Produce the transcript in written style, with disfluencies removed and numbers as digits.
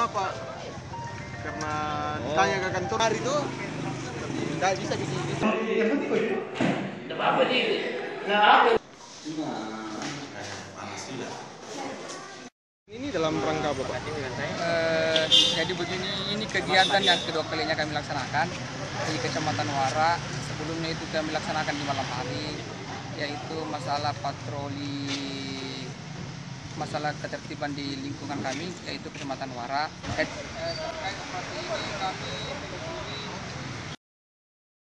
Kenapa? Karena ditanya ke kantor hari itu tidak bisa gitu. Ini dalam rangka apa, Pak? Jadi begini, ini kegiatan yang kedua kalinya kami laksanakan di Kecamatan Wara. Sebelumnya itu kami laksanakan di malam hari, yaitu masalah patroli, masalah ketertiban di lingkungan kami, yaitu Kecamatan Wara.